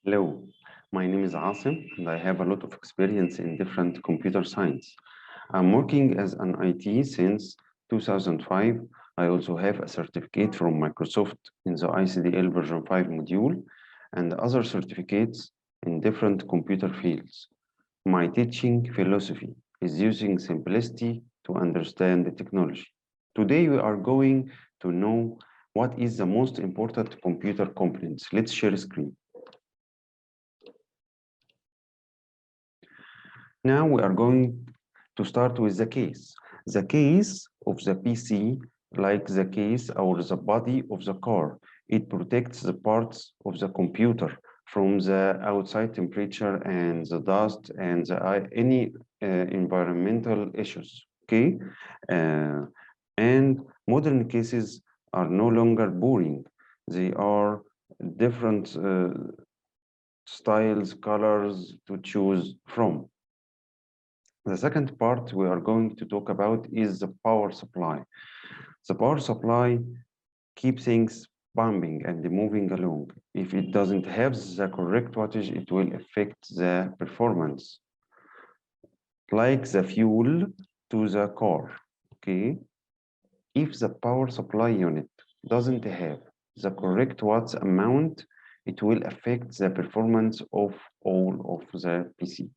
Hello, my name is Asim and I have a lot of experience in different computer science. I'm working as an IT since 2005. I also have a certificate from Microsoft in the ICDL version 5 module and other certificates in different computer fields. My teaching philosophy is using simplicity to understand the technology. Today we are going to know what is the most important computer components. Let's share screen. Now we are going to start with the case. The case of the PC, like the case or the body of the car, it protects the parts of the computer from the outside temperature and the dust and any environmental issues, okay? And modern cases are no longer boring. They are different styles, colors to choose from. The second part we are going to talk about is the power supply. The power supply keeps things pumping and moving along. If it doesn't have the correct wattage, it will affect the performance. Like the fuel to the car, okay? If the power supply unit doesn't have the correct watts amount, it will affect the performance of all of the PC.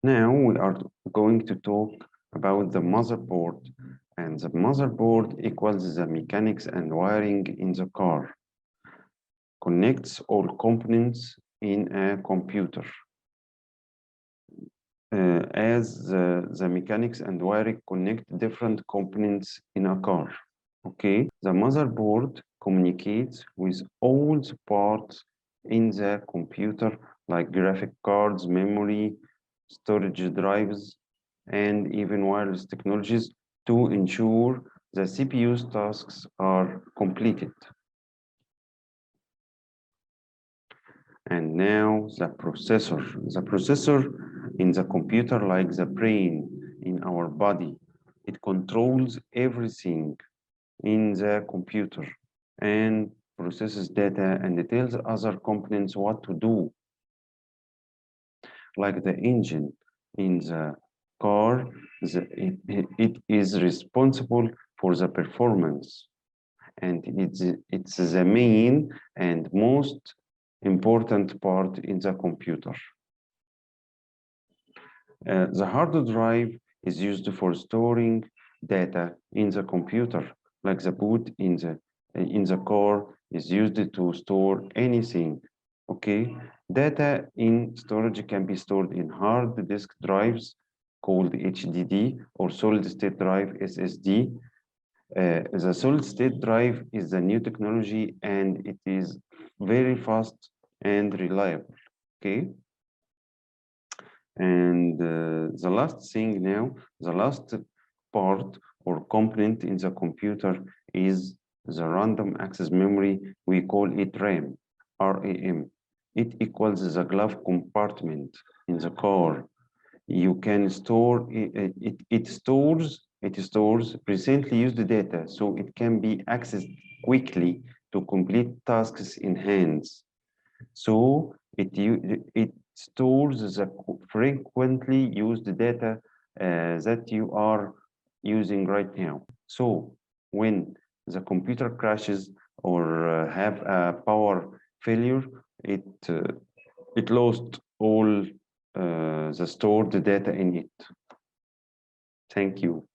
Now we are going to talk about the motherboard, and the motherboard equals the mechanics and wiring in the car, connects all components in a computer. As the mechanics and wiring connect different components in a car, okay? The motherboard communicates with all the parts in the computer, like graphic cards, memory, storage drives, and even wireless technologies to ensure the CPU's tasks are completed. And now the processor. The processor in the computer, like the brain in our body, it controls everything in the computer and processes data and it tells other components what to do. Like the engine in the car, it is responsible for the performance, and it's the main and most important part in the computer. The hard drive is used for storing data in the computer, like the boot in the car is used to store anything. Okay, data in storage can be stored in hard disk drives called HDD or solid state drive SSD. The solid state drive is the new technology and it is very fast and reliable. Okay. And the last thing now, the last part or component in the computer is the random access memory. We call it RAM, RAM. It equals the glove compartment in the car. You can store it stores recently used data, so it can be accessed quickly to complete tasks in hands. So it stores the frequently used data that you are using right now. So when the computer crashes or have a power failure, it lost all the stored data in it. Thank you.